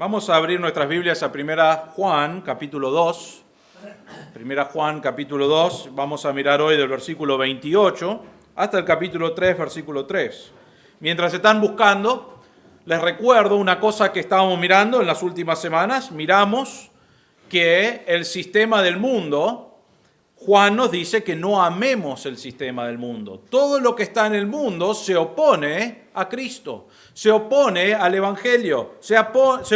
Vamos a abrir nuestras Biblias a 1 Juan, capítulo 2. 1 Juan, capítulo 2. Vamos a mirar hoy del versículo 28 hasta el capítulo 3, versículo 3. Mientras están buscando, les recuerdo una cosa que estábamos mirando en las últimas semanas. Miramos que el sistema del mundo, Juan nos dice que no amemos el sistema del mundo. Todo lo que está en el mundo se opone a Cristo, se opone al Evangelio, se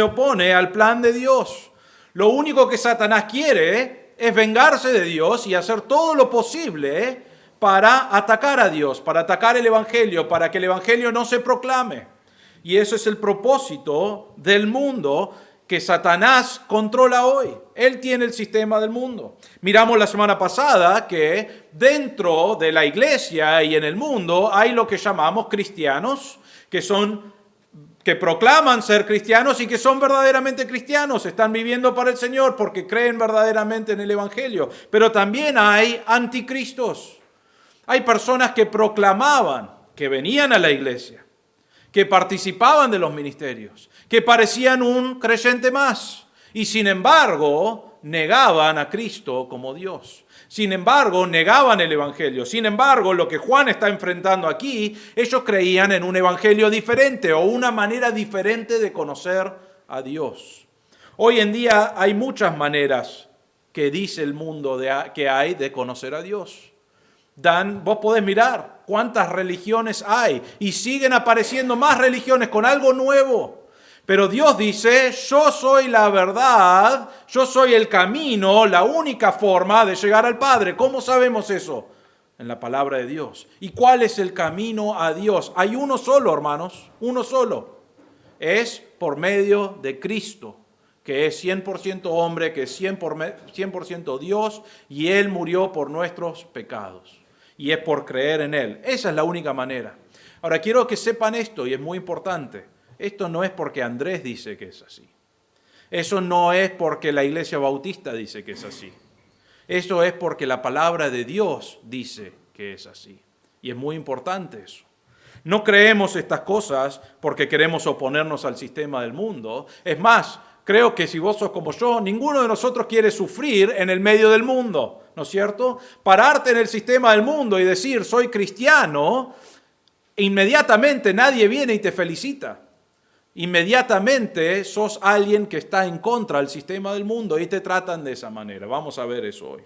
opone al plan de Dios. Lo único que Satanás quiere es vengarse de Dios y hacer todo lo posible para atacar a Dios, para atacar el Evangelio, para que el Evangelio no se proclame. Y ese es el propósito del mundo que Satanás controla hoy. Él tiene el sistema del mundo. Miramos la semana pasada que dentro de la iglesia y en el mundo hay lo que llamamos cristianos, que proclaman ser cristianos y que son verdaderamente cristianos, están viviendo para el Señor porque creen verdaderamente en el Evangelio. Pero también hay anticristos. Hay personas que proclamaban que venían a la iglesia, que participaban de los ministerios, que parecían un creyente más y sin embargo negaban a Cristo como Dios. Sin embargo, negaban el Evangelio. Sin embargo, lo que Juan está enfrentando aquí, ellos creían en un Evangelio diferente o una manera diferente de conocer a Dios. Hoy en día hay muchas maneras que dice el mundo que hay de conocer a Dios. Vos podés mirar cuántas religiones hay y siguen apareciendo más religiones con algo nuevo. Pero Dios dice, yo soy la verdad, yo soy el camino, la única forma de llegar al Padre. ¿Cómo sabemos eso? En la palabra de Dios. ¿Y cuál es el camino a Dios? Hay uno solo, hermanos, uno solo. Es por medio de Cristo, que es 100% hombre, que es 100% Dios, y Él murió por nuestros pecados. Y es por creer en Él. Esa es la única manera. Ahora, quiero que sepan esto, y es muy importante. Esto no es porque Andrés dice que es así. Eso no es porque la Iglesia Bautista dice que es así. Eso es porque la palabra de Dios dice que es así. Y es muy importante eso. No creemos estas cosas porque queremos oponernos al sistema del mundo. Es más, creo que si vos sos como yo, ninguno de nosotros quiere sufrir en el medio del mundo, ¿no es cierto? Pararte en el sistema del mundo y decir, soy cristiano, inmediatamente nadie viene y te felicita. Inmediatamente sos alguien que está en contra del sistema del mundo y te tratan de esa manera. Vamos a ver eso hoy.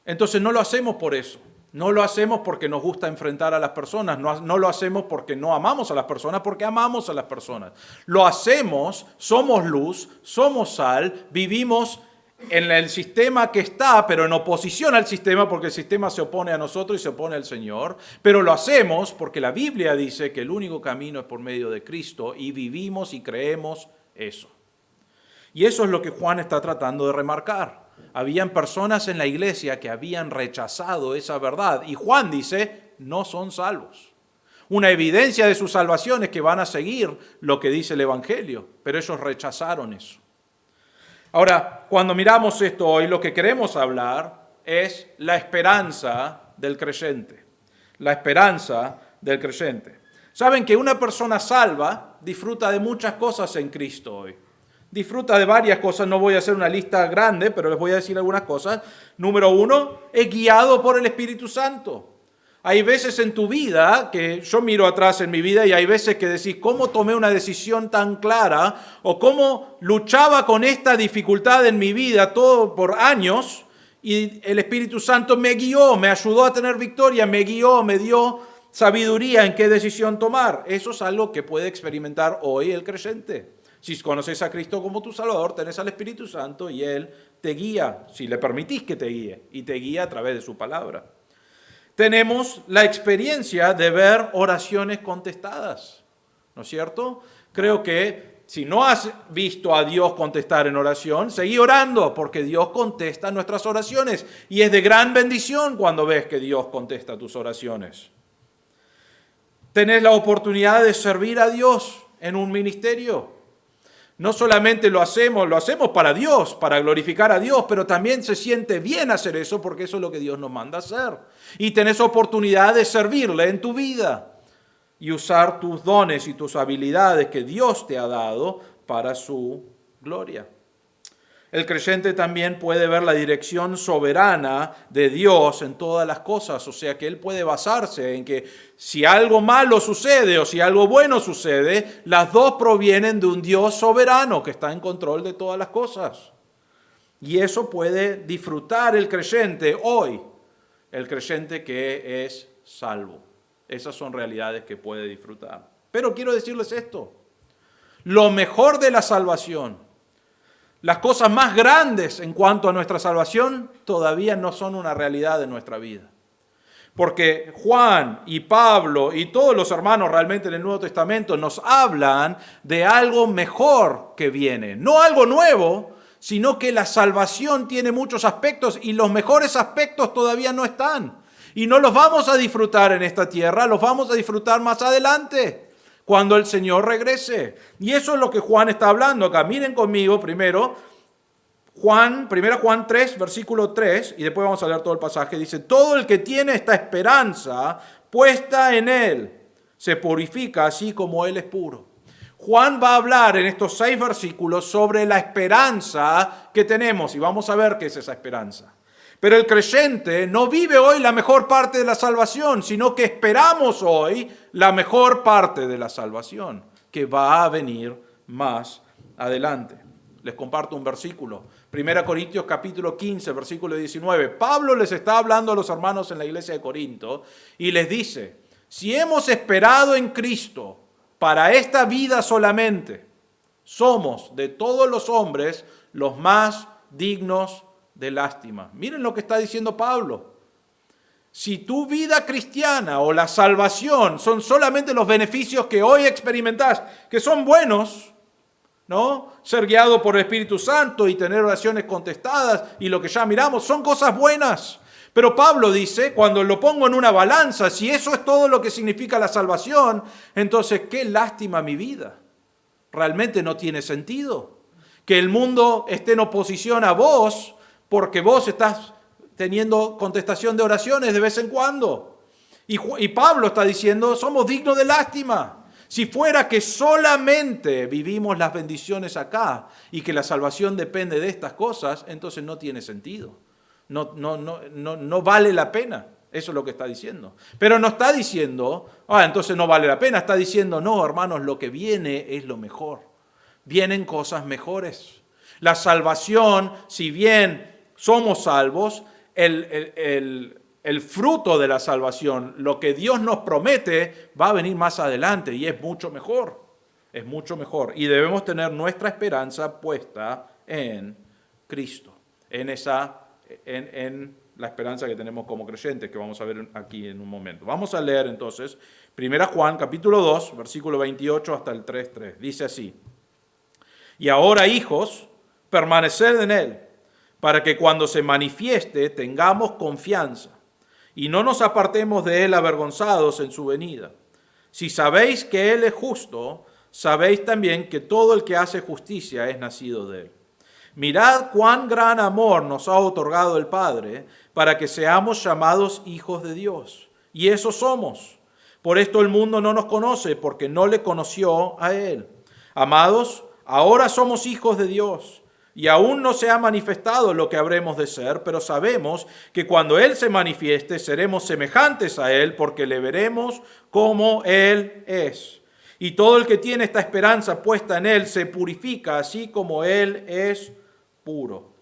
Entonces no lo hacemos por eso. No lo hacemos porque nos gusta enfrentar a las personas. No lo hacemos porque no amamos a las personas, porque amamos a las personas. Lo hacemos, somos luz, somos sal, vivimos en el sistema que está, pero en oposición al sistema, porque el sistema se opone a nosotros y se opone al Señor. Pero lo hacemos porque la Biblia dice que el único camino es por medio de Cristo y vivimos y creemos eso. Y eso es lo que Juan está tratando de remarcar. Habían personas en la iglesia que habían rechazado esa verdad y Juan dice, no son salvos. Una evidencia de su salvación es que van a seguir lo que dice el Evangelio, pero ellos rechazaron eso. Ahora, cuando miramos esto hoy, lo que queremos hablar es la esperanza del creyente. La esperanza del creyente. Saben que una persona salva disfruta de muchas cosas en Cristo hoy. Disfruta de varias cosas, no voy a hacer una lista grande, pero les voy a decir algunas cosas. Número 1, es guiado por el Espíritu Santo. Hay veces en tu vida, que yo miro atrás en mi vida y hay veces que decís, ¿cómo tomé una decisión tan clara? O cómo luchaba con esta dificultad en mi vida todo por años y el Espíritu Santo me guió, me ayudó a tener victoria, me guió, me dio sabiduría en qué decisión tomar. Eso es algo que puede experimentar hoy el creyente. Si conoces a Cristo como tu Salvador, tenés al Espíritu Santo y Él te guía, si le permitís que te guíe, y te guía a través de su palabra. Tenemos la experiencia de ver oraciones contestadas, ¿no es cierto? Creo que si no has visto a Dios contestar en oración, seguí orando porque Dios contesta nuestras oraciones y es de gran bendición cuando ves que Dios contesta tus oraciones. Tenés la oportunidad de servir a Dios en un ministerio. No solamente lo hacemos para Dios, para glorificar a Dios, pero también se siente bien hacer eso porque eso es lo que Dios nos manda hacer. Y tenés oportunidad de servirle en tu vida. y usar tus dones y tus habilidades que Dios te ha dado para su gloria. El creyente también puede ver la dirección soberana de Dios en todas las cosas, o sea que él puede basarse en que si algo malo sucede o si algo bueno sucede, las dos provienen de un Dios soberano que está en control de todas las cosas. Y eso puede disfrutar el creyente hoy, el creyente que es salvo. Esas son realidades que puede disfrutar. Pero quiero decirles esto, lo mejor de la salvación, las cosas más grandes en cuanto a nuestra salvación todavía no son una realidad de nuestra vida. Porque Juan y Pablo y todos los hermanos realmente en el Nuevo Testamento nos hablan de algo mejor que viene. No algo nuevo, sino que la salvación tiene muchos aspectos y los mejores aspectos todavía no están. Y no los vamos a disfrutar en esta tierra, los vamos a disfrutar más adelante, cuando el Señor regrese. Y eso es lo que Juan está hablando acá. Miren conmigo primero, 1 Juan 3, versículo 3, y después vamos a leer todo el pasaje. Dice, todo el que tiene esta esperanza puesta en Él, se purifica así como Él es puro. Juan va a hablar en estos 6 versículos sobre la esperanza que tenemos, y vamos a ver qué es esa esperanza. Pero el creyente no vive hoy la mejor parte de la salvación, sino que esperamos hoy la mejor parte de la salvación, que va a venir más adelante. Les comparto un versículo. 1 Corintios capítulo 15, versículo 19. Pablo les está hablando a los hermanos en la iglesia de Corinto y les dice, si hemos esperado en Cristo para esta vida solamente, somos de todos los hombres los más dignos de lástima. Miren lo que está diciendo Pablo. Si tu vida cristiana o la salvación son solamente los beneficios que hoy experimentás, que son buenos, ¿no? Ser guiado por el Espíritu Santo y tener oraciones contestadas y lo que ya miramos, son cosas buenas. Pero Pablo dice, cuando lo pongo en una balanza, si eso es todo lo que significa la salvación, entonces qué lástima mi vida. Realmente no tiene sentido. Que el mundo esté en oposición a vos, porque vos estás teniendo contestación de oraciones de vez en cuando. Y Pablo está diciendo, somos dignos de lástima. Si fuera que solamente vivimos las bendiciones acá y que la salvación depende de estas cosas, entonces no tiene sentido. No vale la pena. Eso es lo que está diciendo. Pero no está diciendo, entonces no vale la pena. Está diciendo, no, hermanos, lo que viene es lo mejor. Vienen cosas mejores. La salvación, si bien somos salvos, el fruto de la salvación, lo que Dios nos promete, va a venir más adelante y es mucho mejor. Es mucho mejor. Y debemos tener nuestra esperanza puesta en Cristo, en la esperanza que tenemos como creyentes, que vamos a ver aquí en un momento. Vamos a leer entonces 1 Juan capítulo 2, versículo 28 hasta el 3:3. Dice así, y ahora, hijos, permaneced en Él, para que cuando se manifieste tengamos confianza y no nos apartemos de Él avergonzados en su venida. Si sabéis que Él es justo, sabéis también que todo el que hace justicia es nacido de Él. Mirad cuán gran amor nos ha otorgado el Padre para que seamos llamados hijos de Dios. Y eso somos. Por esto el mundo no nos conoce, porque no le conoció a Él. Amados, ahora somos hijos de Dios. Y aún no se ha manifestado lo que habremos de ser, pero sabemos que cuando Él se manifieste seremos semejantes a Él, porque le veremos como Él es. Y todo el que tiene esta esperanza puesta en Él se purifica, así como Él es puro.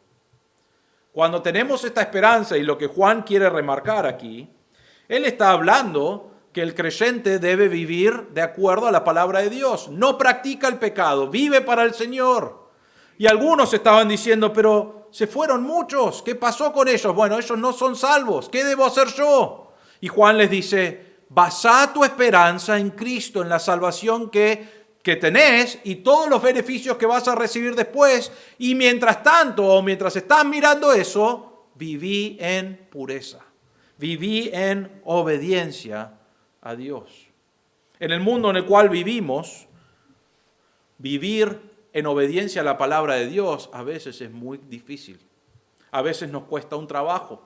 Cuando tenemos esta esperanza, y lo que Juan quiere remarcar aquí, él está hablando que el creyente debe vivir de acuerdo a la palabra de Dios. No practica el pecado, vive para el Señor. Y algunos estaban diciendo, pero se fueron muchos, ¿qué pasó con ellos? Bueno, ellos no son salvos, ¿qué debo hacer yo? Y Juan les dice, basá tu esperanza en Cristo, en la salvación que tenés y todos los beneficios que vas a recibir después. Y mientras tanto, o mientras estás mirando eso, viví en pureza, viví en obediencia a Dios. En el mundo en el cual vivimos, vivir en obediencia a la palabra de Dios a veces es muy difícil. A veces nos cuesta un trabajo.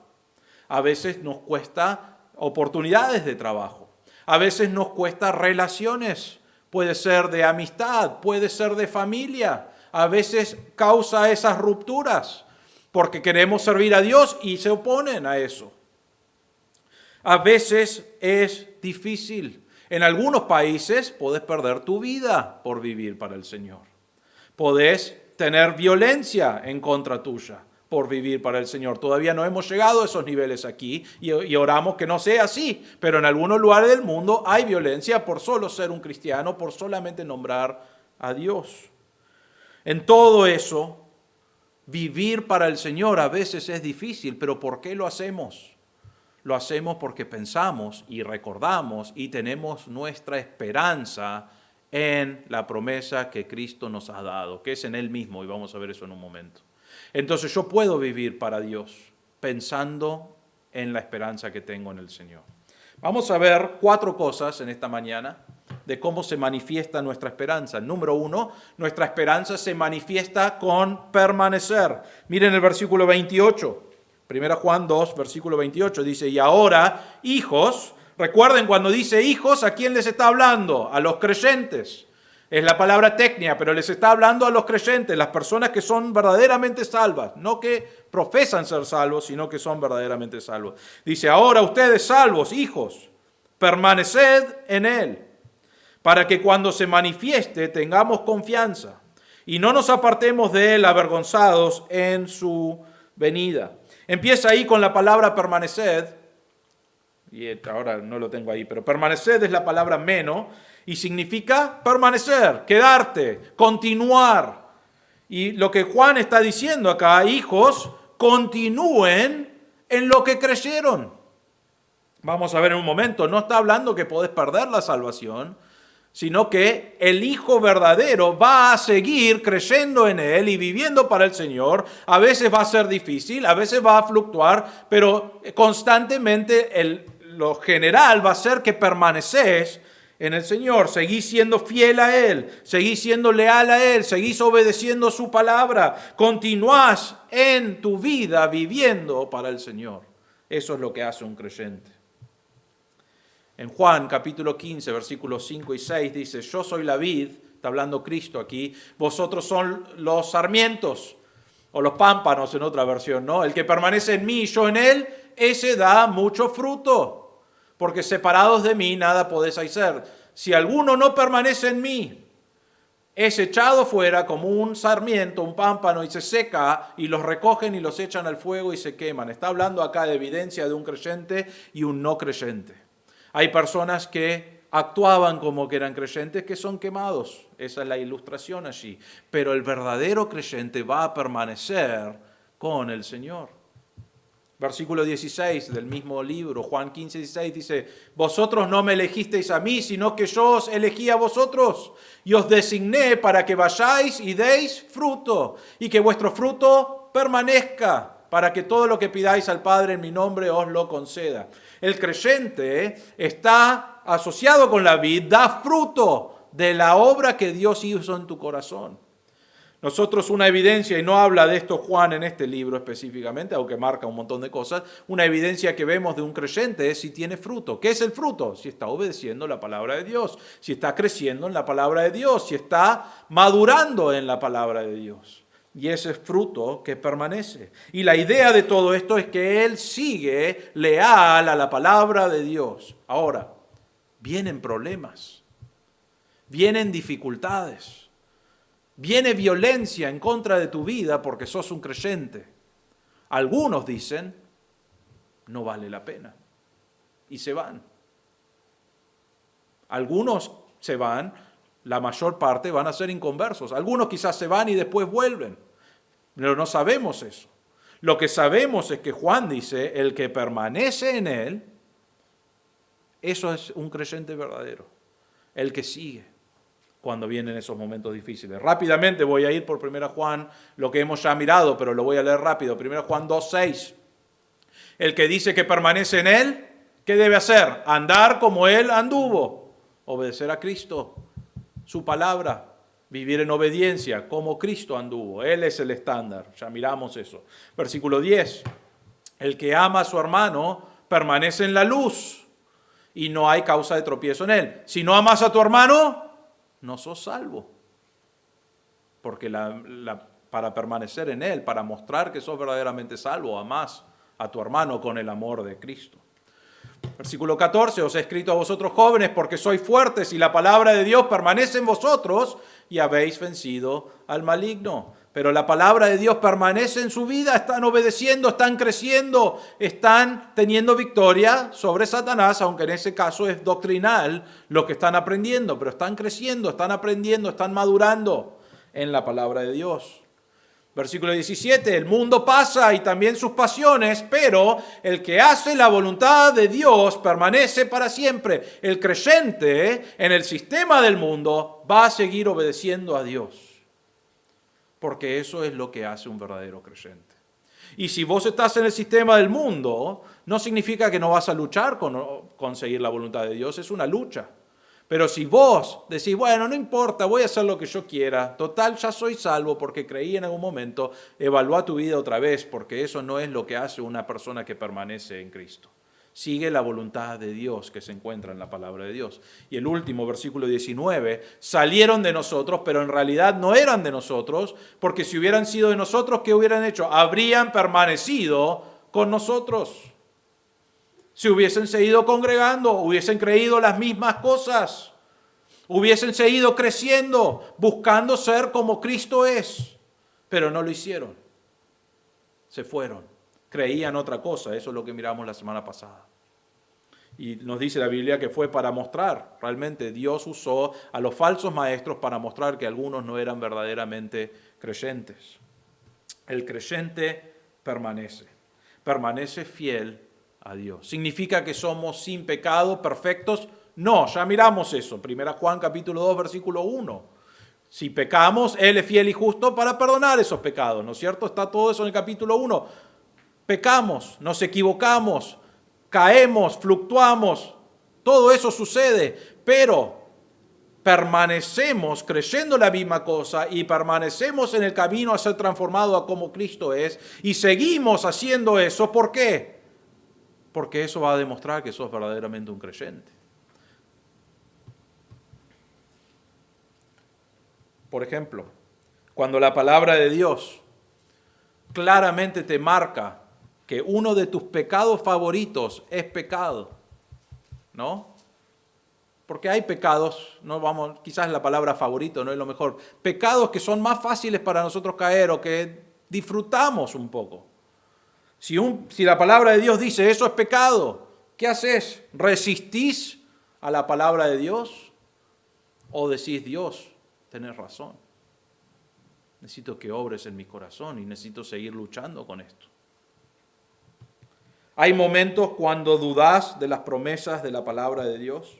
A veces nos cuesta oportunidades de trabajo. A veces nos cuesta relaciones. Puede ser de amistad, puede ser de familia. A veces causa esas rupturas porque queremos servir a Dios y se oponen a eso. A veces es difícil. En algunos países podés perder tu vida por vivir para el Señor. Podés tener violencia en contra tuya por vivir para el Señor. Todavía no hemos llegado a esos niveles aquí y oramos que no sea así, pero en algunos lugares del mundo hay violencia por solo ser un cristiano, por solamente nombrar a Dios. En todo eso, vivir para el Señor a veces es difícil, pero ¿por qué lo hacemos? Lo hacemos porque pensamos y recordamos y tenemos nuestra esperanza en la promesa que Cristo nos ha dado, que es en Él mismo, y vamos a ver eso en un momento. Entonces yo puedo vivir para Dios pensando en la esperanza que tengo en el Señor. Vamos a ver 4 cosas en esta mañana de cómo se manifiesta nuestra esperanza. Número 1, nuestra esperanza se manifiesta con permanecer. Miren el versículo 28. 1 Juan 2, versículo 28 dice, y ahora, hijos, recuerden cuando dice hijos, ¿a quién les está hablando? A los creyentes. Es la palabra tecnia, pero les está hablando a los creyentes, las personas que son verdaderamente salvas, no que profesan ser salvos, sino que son verdaderamente salvos. Dice, ahora ustedes salvos, hijos, permaneced en Él, para que cuando se manifieste tengamos confianza y no nos apartemos de Él avergonzados en su venida. Empieza ahí con la palabra permaneced, y ahora no lo tengo ahí, pero permaneced es la palabra meno, y significa permanecer, quedarte, continuar. Y lo que Juan está diciendo acá, hijos, continúen en lo que creyeron. Vamos a ver en un momento, no está hablando que podés perder la salvación, sino que el Hijo verdadero va a seguir creyendo en Él y viviendo para el Señor. A veces va a ser difícil, a veces va a fluctuar, pero constantemente lo general va a ser que permaneces en el Señor, seguís siendo fiel a Él, seguís siendo leal a Él, seguís obedeciendo su palabra, continuás en tu vida viviendo para el Señor. Eso es lo que hace un creyente. En Juan capítulo 15, versículos 5 y 6 dice, yo soy la vid, está hablando Cristo aquí, vosotros son los sarmientos, o los pámpanos en otra versión, ¿no? El que permanece en mí y yo en él, ese da mucho fruto, porque separados de mí nada podéis hacer. Si alguno no permanece en mí, es echado fuera como un sarmiento, un pámpano, y se seca, y los recogen y los echan al fuego y se queman. Está hablando acá de evidencia de un creyente y un no creyente. Hay personas que actuaban como que eran creyentes que son quemados. Esa es la ilustración allí. Pero el verdadero creyente va a permanecer con el Señor. Versículo 16 del mismo libro, Juan 15, 16 dice, vosotros no me elegisteis a mí, sino que yo os elegí a vosotros y os designé para que vayáis y deis fruto y que vuestro fruto permanezca, para que todo lo que pidáis al Padre en mi nombre os lo conceda. El creyente está asociado con la vid, da fruto de la obra que Dios hizo en tu corazón. Nosotros una evidencia, y no habla de esto Juan en este libro específicamente, aunque marca un montón de cosas, una evidencia que vemos de un creyente es si tiene fruto. ¿Qué es el fruto? Si está obedeciendo la palabra de Dios, si está creciendo en la palabra de Dios, si está madurando en la palabra de Dios. Y ese es fruto que permanece. Y la idea de todo esto es que él sigue leal a la palabra de Dios. Ahora, vienen problemas, vienen dificultades, viene violencia en contra de tu vida porque sos un creyente. Algunos dicen, no vale la pena, y se van. Algunos se van. La mayor parte van a ser inconversos. Algunos quizás se van y después vuelven. Pero no sabemos eso. Lo que sabemos es que Juan dice, el que permanece en él, eso es un creyente verdadero. El que sigue cuando vienen esos momentos difíciles. Rápidamente voy a ir por 1 Juan, lo que hemos ya mirado, pero lo voy a leer rápido. 1 Juan 2:6. El que dice que permanece en él, ¿qué debe hacer? Andar como él anduvo. Obedecer a Cristo. Su palabra, vivir en obediencia como Cristo anduvo. Él es el estándar, ya miramos eso. Versículo 10, el que ama a su hermano permanece en la luz y no hay causa de tropiezo en él. Si no amas a tu hermano, no sos salvo. Porque para permanecer en él, para mostrar que sos verdaderamente salvo, amás a tu hermano con el amor de Cristo. Versículo 14, os he escrito a vosotros jóvenes porque sois fuertes y la palabra de Dios permanece en vosotros y habéis vencido al maligno. Pero la palabra de Dios permanece en su vida, están obedeciendo, están creciendo, están teniendo victoria sobre Satanás, aunque en ese caso es doctrinal lo que están aprendiendo, pero están creciendo, están aprendiendo, están madurando en la palabra de Dios. Versículo 17, el mundo pasa y también sus pasiones, pero el que hace la voluntad de Dios permanece para siempre. El creyente en el sistema del mundo va a seguir obedeciendo a Dios, porque eso es lo que hace un verdadero creyente. Y si vos estás en el sistema del mundo, no significa que no vas a luchar con conseguir la voluntad de Dios, es una lucha. Pero si vos decís, bueno, no importa, voy a hacer lo que yo quiera, total, ya soy salvo porque creí en algún momento, evalúa tu vida otra vez, porque eso no es lo que hace una persona que permanece en Cristo. Sigue la voluntad de Dios que se encuentra en la palabra de Dios. Y el último, versículo 19, salieron de nosotros, pero en realidad no eran de nosotros, porque si hubieran sido de nosotros, ¿qué hubieran hecho? Habrían permanecido con nosotros. Si hubiesen seguido congregando, hubiesen creído las mismas cosas, hubiesen seguido creciendo, buscando ser como Cristo es, pero no lo hicieron. Se fueron, creían otra cosa, eso es lo que miramos la semana pasada. Y nos dice la Biblia que fue para mostrar, realmente Dios usó a los falsos maestros para mostrar que algunos no eran verdaderamente creyentes. El creyente permanece fiel a Dios. ¿Significa que somos sin pecado, perfectos? No, ya miramos eso. 1 Juan capítulo 2, versículo 1. Si pecamos, Él es fiel y justo para perdonar esos pecados, ¿no es cierto? Está todo eso en el capítulo 1. Pecamos, nos equivocamos, caemos, fluctuamos, todo eso sucede, pero permanecemos creyendo la misma cosa y permanecemos en el camino a ser transformado a como Cristo es y seguimos haciendo eso. ¿Por qué? Porque eso va a demostrar que sos verdaderamente un creyente. Por ejemplo, cuando la palabra de Dios claramente te marca que uno de tus pecados favoritos es pecado, ¿no? Porque hay pecados, quizás la palabra favorito no es lo mejor, pecados que son más fáciles para nosotros caer o que disfrutamos un poco. Si la palabra de Dios dice eso es pecado, ¿qué haces? ¿Resistís a la palabra de Dios? ¿O decís, Dios, tenés razón? Necesito que obres en mi corazón y necesito seguir luchando con esto. Hay momentos cuando dudás de las promesas de la palabra de Dios.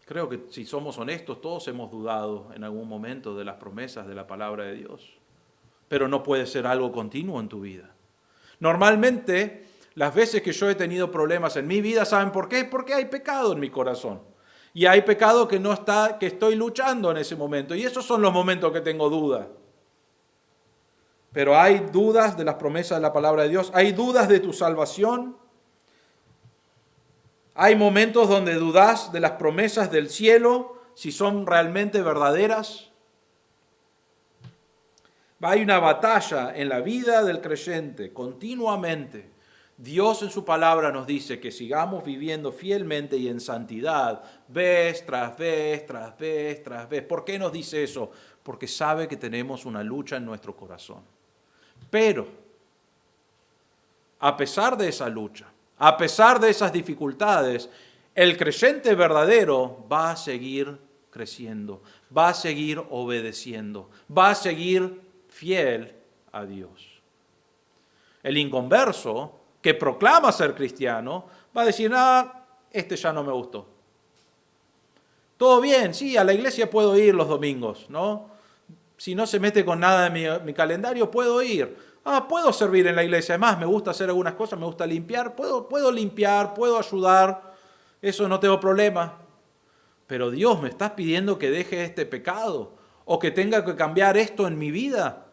Creo que si somos honestos, todos hemos dudado en algún momento de las promesas de la palabra de Dios. Pero no puede ser algo continuo en tu vida. Normalmente, las veces que yo he tenido problemas en mi vida, ¿saben por qué? Porque hay pecado en mi corazón. Y hay pecado que estoy luchando en ese momento. Y esos son los momentos que tengo duda. Pero hay dudas de las promesas de la palabra de Dios. Hay dudas de tu salvación. Hay momentos donde dudas de las promesas del cielo, si son realmente verdaderas. Hay una batalla en la vida del creyente continuamente. Dios en su palabra nos dice que sigamos viviendo fielmente y en santidad, vez tras vez, tras vez, tras vez. ¿Por qué nos dice eso? Porque sabe que tenemos una lucha en nuestro corazón. Pero, a pesar de esa lucha, a pesar de esas dificultades, el creyente verdadero va a seguir creciendo, va a seguir obedeciendo, va a seguir fiel a Dios. El inconverso que proclama ser cristiano va a decir, este ya no me gustó. Todo bien, sí, a la iglesia puedo ir los domingos, ¿no? Si no se mete con nada en mi calendario, puedo ir. Puedo servir en la iglesia, además me gusta hacer algunas cosas, me gusta limpiar, puedo limpiar, puedo ayudar, eso no tengo problema. Pero Dios, ¿me estás pidiendo que deje este pecado? ¿O que tenga que cambiar esto en mi vida?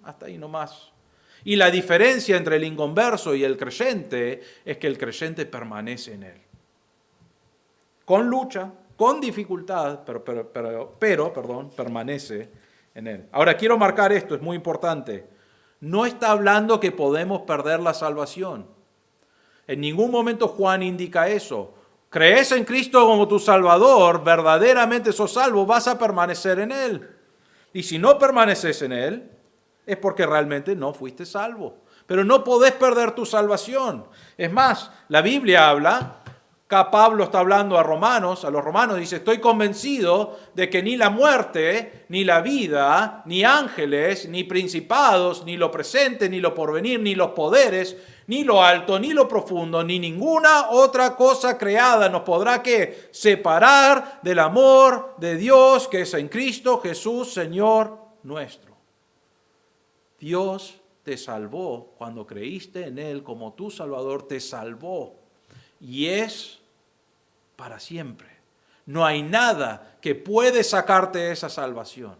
Hasta ahí nomás. Y la diferencia entre el inconverso y el creyente es que el creyente permanece en Él. Con lucha, con dificultad, pero permanece en Él. Ahora quiero marcar esto, es muy importante. No está hablando que podemos perder la salvación. En ningún momento Juan indica eso. Crees en Cristo como tu Salvador, verdaderamente sos salvo, vas a permanecer en Él. Y si no permaneces en Él, es porque realmente no fuiste salvo. Pero no podés perder tu salvación. Es más, la Biblia habla, acá Pablo está hablando a los romanos dice, estoy convencido de que ni la muerte, ni la vida, ni ángeles, ni principados, ni lo presente, ni lo porvenir, ni los poderes, ni lo alto, ni lo profundo, ni ninguna otra cosa creada nos podrá ¿qué? Separar del amor de Dios que es en Cristo Jesús, Señor nuestro. Dios te salvó cuando creíste en Él como tu Salvador, te salvó. Y es para siempre. No hay nada que puede sacarte de esa salvación.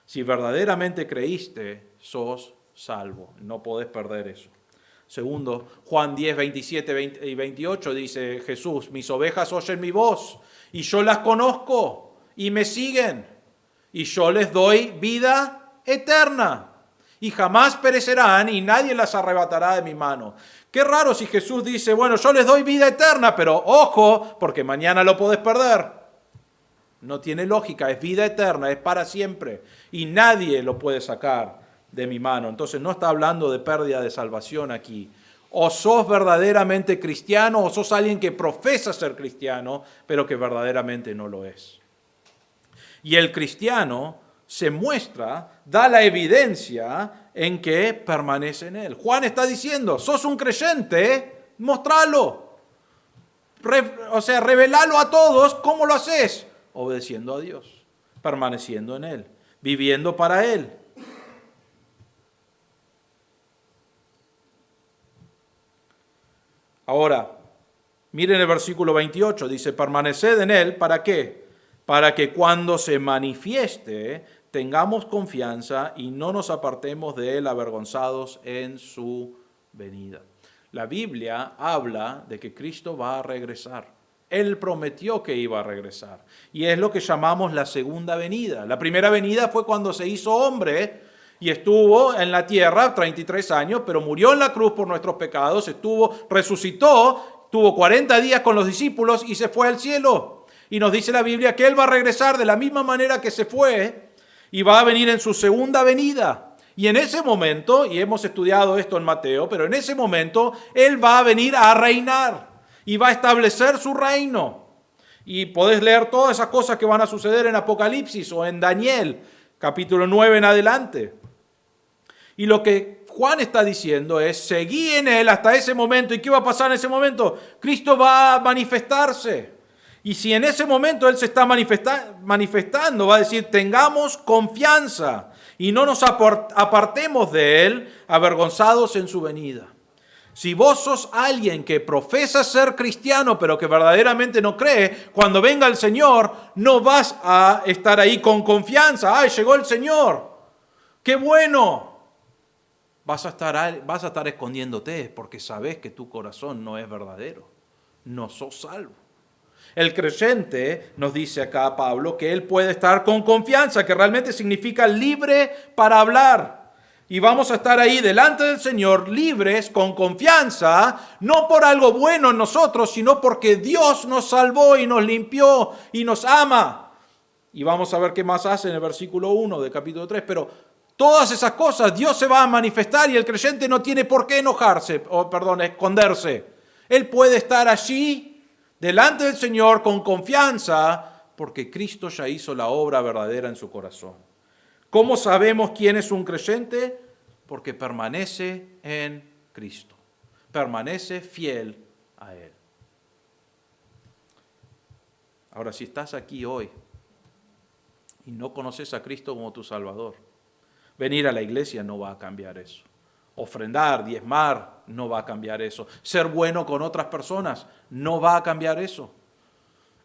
Si verdaderamente creíste, sos salvo. No podés perder eso. Segundo, Juan 10, 27 y 28 dice Jesús, mis ovejas oyen mi voz y yo las conozco y me siguen y yo les doy vida eterna y jamás perecerán y nadie las arrebatará de mi mano. Qué raro si Jesús dice, bueno, yo les doy vida eterna, pero ojo, porque mañana lo podés perder. No tiene lógica, es vida eterna, es para siempre y nadie lo puede sacar de mi mano. Entonces no está hablando de pérdida de salvación aquí. O sos verdaderamente cristiano o sos alguien que profesa ser cristiano, pero que verdaderamente no lo es. Y el cristiano se muestra, da la evidencia en que permanece en Él. Juan está diciendo, sos un creyente, mostralo. Revelalo a todos. ¿Cómo lo haces? Obedeciendo a Dios, permaneciendo en Él, viviendo para Él. Ahora, miren el versículo 28, dice, permaneced en Él, ¿para qué? Para que cuando se manifieste tengamos confianza y no nos apartemos de Él avergonzados en su venida. La Biblia habla de que Cristo va a regresar. Él prometió que iba a regresar. Y es lo que llamamos la segunda venida. La primera venida fue cuando se hizo hombre y estuvo en la tierra 33 años, pero murió en la cruz por nuestros pecados, resucitó, tuvo 40 días con los discípulos y se fue al cielo. Y nos dice la Biblia que Él va a regresar de la misma manera que se fue y va a venir en su segunda venida. Y en ese momento, y hemos estudiado esto en Mateo, pero en ese momento Él va a venir a reinar y va a establecer su reino. Y podés leer todas esas cosas que van a suceder en Apocalipsis o en Daniel, capítulo 9 en adelante. Y lo que Juan está diciendo es, seguí en Él hasta ese momento. ¿Y qué va a pasar en ese momento? Cristo va a manifestarse. Y si en ese momento Él se está manifestando, va a decir, tengamos confianza y no nos apartemos de Él, avergonzados en su venida. Si vos sos alguien que profesa ser cristiano, pero que verdaderamente no cree, cuando venga el Señor, no vas a estar ahí con confianza. ¡Ay, llegó el Señor! ¡Qué bueno! Vas a estar escondiéndote porque sabes que tu corazón no es verdadero. No sos salvo. El creyente, nos dice acá Pablo, que él puede estar con confianza, que realmente significa libre para hablar. Y vamos a estar ahí delante del Señor libres, con confianza, no por algo bueno en nosotros, sino porque Dios nos salvó y nos limpió y nos ama. Y vamos a ver qué más hace en el versículo 1 del capítulo 3, pero todas esas cosas Dios se va a manifestar y el creyente no tiene por qué esconderse. Él puede estar allí delante del Señor con confianza porque Cristo ya hizo la obra verdadera en su corazón. ¿Cómo sabemos quién es un creyente? Porque permanece en Cristo, permanece fiel a Él. Ahora, si estás aquí hoy y no conoces a Cristo como tu Salvador, venir a la iglesia no va a cambiar eso. Ofrendar, diezmar, no va a cambiar eso. Ser bueno con otras personas no va a cambiar eso.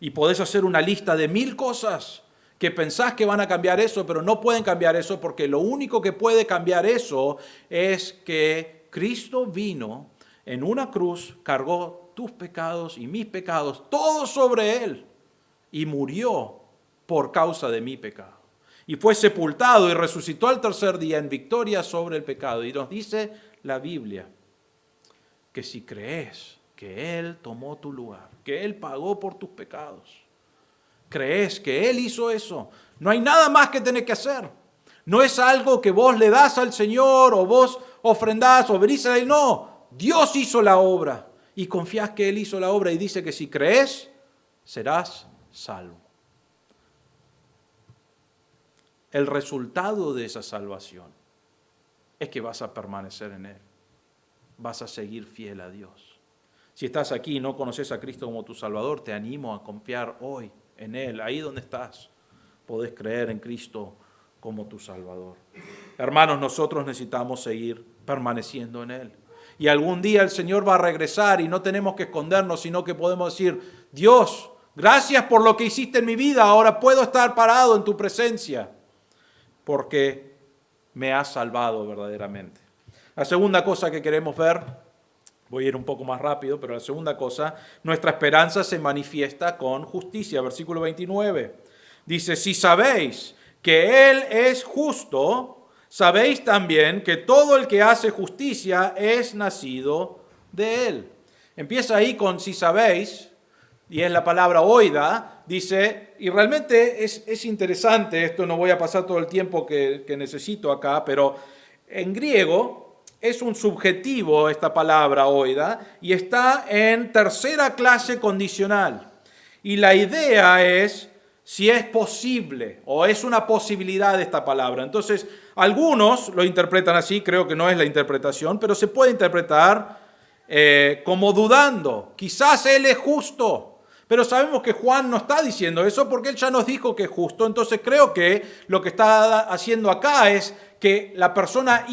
Y podés hacer una lista de 1000 cosas que pensás que van a cambiar eso, pero no pueden cambiar eso, porque lo único que puede cambiar eso es que Cristo vino en una cruz, cargó tus pecados y mis pecados, todos sobre Él, y murió por causa de mi pecado. Y fue sepultado y resucitó al tercer día en victoria sobre el pecado. Y nos dice la Biblia que si crees que Él tomó tu lugar, que Él pagó por tus pecados, crees que Él hizo eso, no hay nada más que tenés que hacer. No es algo que vos le das al Señor o vos ofrendás o venís a Él. No, Dios hizo la obra y confías que Él hizo la obra y dice que si crees, serás salvo. El resultado de esa salvación es que vas a permanecer en Él. Vas a seguir fiel a Dios. Si estás aquí y no conoces a Cristo como tu Salvador, te animo a confiar hoy en Él. Ahí donde estás, podés creer en Cristo como tu Salvador. Hermanos, nosotros necesitamos seguir permaneciendo en Él. Y algún día el Señor va a regresar y no tenemos que escondernos, sino que podemos decir, Dios, gracias por lo que hiciste en mi vida, ahora puedo estar parado en tu presencia, porque me has salvado verdaderamente. La segunda cosa que queremos ver, voy a ir un poco más rápido, pero la segunda cosa, nuestra esperanza se manifiesta con justicia. Versículo 29 dice, si sabéis que Él es justo, sabéis también que todo el que hace justicia es nacido de Él. Empieza ahí con si sabéis, y es la palabra oida, dice, y realmente es interesante, esto no voy a pasar todo el tiempo que necesito acá, pero en griego es un subjetivo esta palabra oida, y está en tercera clase condicional. Y la idea es si es posible, o es una posibilidad esta palabra. Entonces, algunos lo interpretan así, creo que no es la interpretación, pero se puede interpretar como dudando. Quizás Él es justo. Pero sabemos que Juan no está diciendo eso porque él ya nos dijo que es justo. Entonces creo que lo que está haciendo acá es que la persona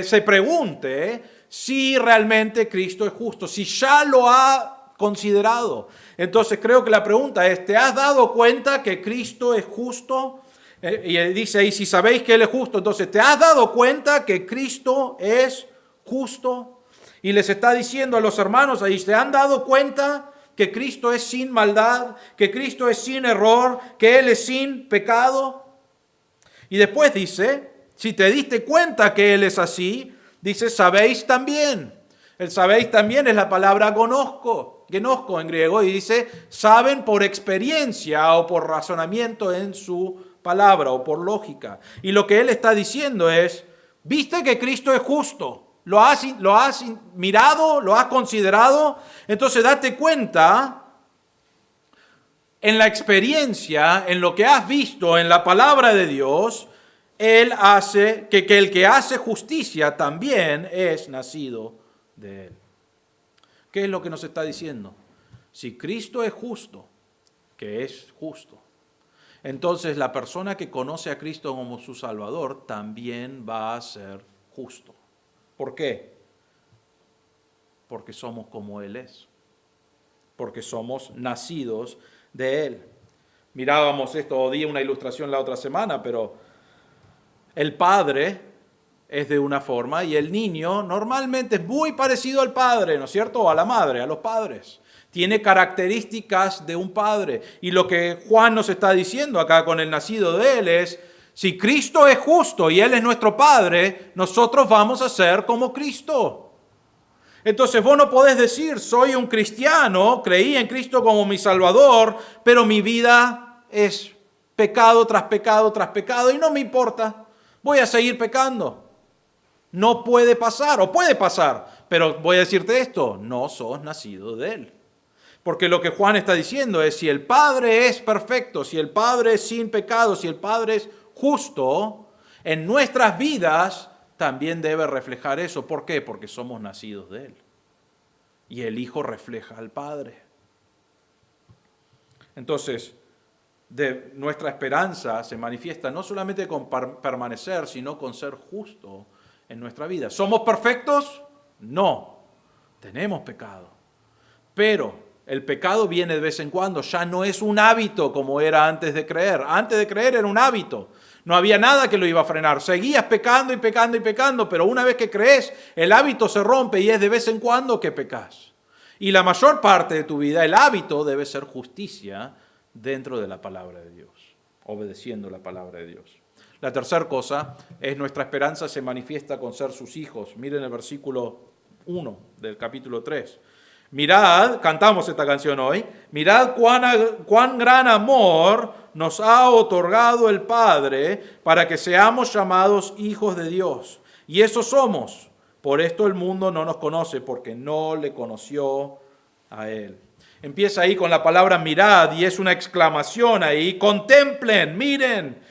se pregunte si realmente Cristo es justo, si ya lo ha considerado. Entonces creo que la pregunta es, ¿te has dado cuenta que Cristo es justo? Y él dice ahí, si sabéis que Él es justo, entonces, ¿te has dado cuenta que Cristo es justo? Y les está diciendo a los hermanos ahí, ¿se han dado cuenta que Cristo es sin maldad, que Cristo es sin error, que Él es sin pecado? Y después dice, si te diste cuenta que Él es así, dice, sabéis también. El sabéis también es la palabra gnosko en griego, y dice, saben por experiencia o por razonamiento en su palabra o por lógica. Y lo que Él está diciendo es, viste que Cristo es justo. ¿Lo has mirado? ¿Lo has considerado? Entonces date cuenta en la experiencia, en lo que has visto en la palabra de Dios, Él hace que el que hace justicia también es nacido de Él. ¿Qué es lo que nos está diciendo? Si Cristo es justo, que es justo, entonces la persona que conoce a Cristo como su Salvador también va a ser justo. ¿Por qué? Porque somos como Él es. Porque somos nacidos de Él. Mirábamos esto, di una ilustración la otra semana, pero el padre es de una forma y el niño normalmente es muy parecido al padre, ¿no es cierto? O a la madre, a los padres. Tiene características de un padre. Y lo que Juan nos está diciendo acá con el nacido de Él es, si Cristo es justo y Él es nuestro Padre, nosotros vamos a ser como Cristo. Entonces vos no podés decir, soy un cristiano, creí en Cristo como mi Salvador, pero mi vida es pecado tras pecado tras pecado y no me importa, voy a seguir pecando. No puede pasar, o puede pasar, pero voy a decirte esto, no sos nacido de Él. Porque lo que Juan está diciendo es, si el Padre es perfecto, si el Padre es sin pecado, si el Padre es justo, en nuestras vidas también debe reflejar eso. ¿Por qué? Porque somos nacidos de Él. Y el Hijo refleja al Padre. Entonces, nuestra esperanza se manifiesta no solamente con permanecer, sino con ser justo en nuestra vida. ¿Somos perfectos? No. Tenemos pecado. Pero El pecado viene de vez en cuando, ya no es un hábito como era antes de creer. Antes de creer era un hábito. No había nada que lo iba a frenar. Seguías pecando y pecando y pecando, pero una vez que crees, el hábito se rompe y es de vez en cuando que pecas. Y la mayor parte de tu vida, el hábito debe ser justicia dentro de la palabra de Dios, obedeciendo la palabra de Dios. La tercera cosa es nuestra esperanza se manifiesta con ser sus hijos. Miren el versículo 1 del capítulo 3. Mirad, cantamos esta canción hoy, mirad cuán gran amor nos ha otorgado el Padre para que seamos llamados hijos de Dios. Y eso somos. Por esto el mundo no nos conoce, porque no le conoció a Él. Empieza ahí con la palabra mirad y es una exclamación ahí. Contemplen, miren.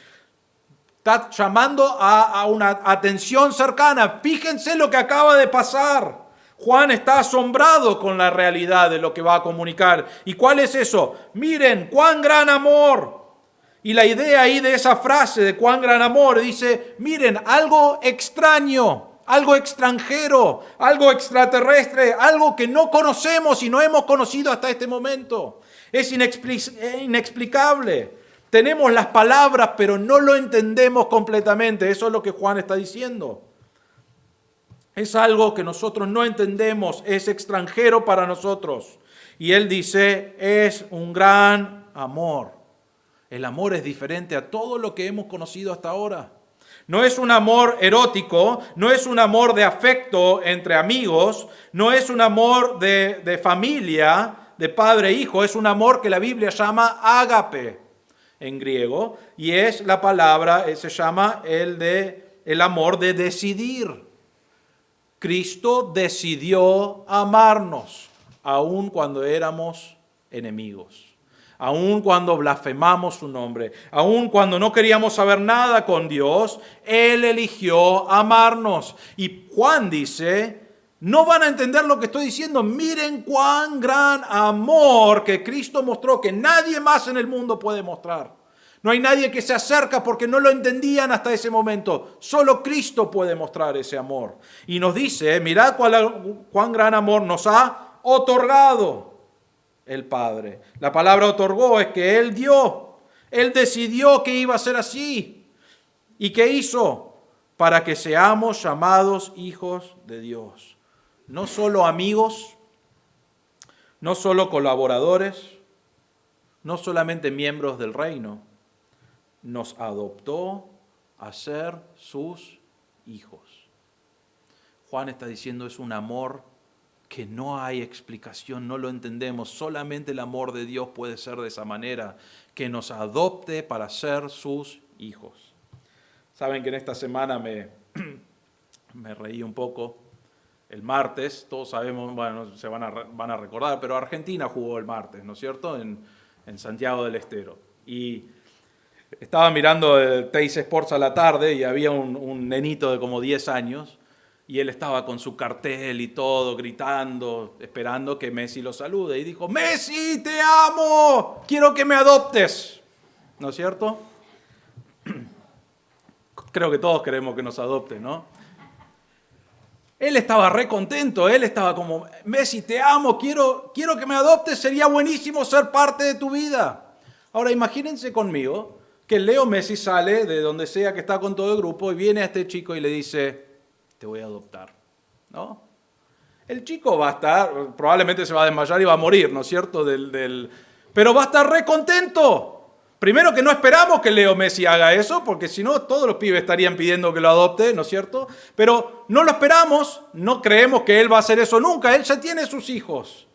Está llamando a una atención cercana. Fíjense lo que acaba de pasar. Juan está asombrado con la realidad de lo que va a comunicar. ¿Y cuál es eso? Miren, cuán gran amor. Y la idea ahí de esa frase de cuán gran amor dice, miren, algo extraño, algo extranjero, algo extraterrestre, algo que no conocemos y no hemos conocido hasta este momento. Es inexplicable. Tenemos las palabras, pero no lo entendemos completamente. Eso es lo que Juan está diciendo. Es algo que nosotros no entendemos, es extranjero para nosotros. Y él dice, es un gran amor. El amor es diferente a todo lo que hemos conocido hasta ahora. No es un amor erótico, no es un amor de afecto entre amigos, no es un amor de familia, de padre e hijo, es un amor que la Biblia llama ágape en griego, y es la palabra, se llama el amor de decidir. Cristo decidió amarnos, aun cuando éramos enemigos, aun cuando blasfemamos su nombre, aun cuando no queríamos saber nada con Dios, Él eligió amarnos. Y Juan dice, no van a entender lo que estoy diciendo, miren cuán gran amor que Cristo mostró, que nadie más en el mundo puede mostrar. No hay nadie que se acerca porque no lo entendían hasta ese momento. Solo Cristo puede mostrar ese amor. Y nos dice, mirad cuán gran amor nos ha otorgado el Padre. La palabra otorgó es que Él dio. Él decidió que iba a ser así. ¿Y qué hizo? Para que seamos llamados hijos de Dios. No solo amigos, no solo colaboradores, no solamente miembros del reino. Nos adoptó a ser sus hijos. Juan está diciendo es un amor que no hay explicación, no lo entendemos. Solamente el amor de Dios puede ser de esa manera, que nos adopte para ser sus hijos. Saben que en esta semana me reí un poco. El martes, todos sabemos, bueno, se van a recordar, pero Argentina jugó el martes, ¿no es cierto? En Santiago del Estero. Y estaba mirando el Teis Sports a la tarde y había un nenito de como 10 años y él estaba con su cartel y todo, gritando, esperando que Messi lo salude. Y dijo, Messi, te amo, quiero que me adoptes. ¿No es cierto? Creo que todos queremos que nos adopten, ¿no? Él estaba re contento, él estaba como, Messi, te amo, quiero que me adoptes, sería buenísimo ser parte de tu vida. Ahora imagínense conmigo que Leo Messi sale de donde sea que está con todo el grupo y viene a este chico y le dice, te voy a adoptar, ¿no? El chico va a estar, probablemente se va a desmayar y va a morir, ¿no es cierto? Pero va a estar re contento. Primero que no esperamos que Leo Messi haga eso, porque si no todos los pibes estarían pidiendo que lo adopte, ¿no es cierto? Pero no lo esperamos, no creemos que él va a hacer eso nunca, él ya tiene sus hijos.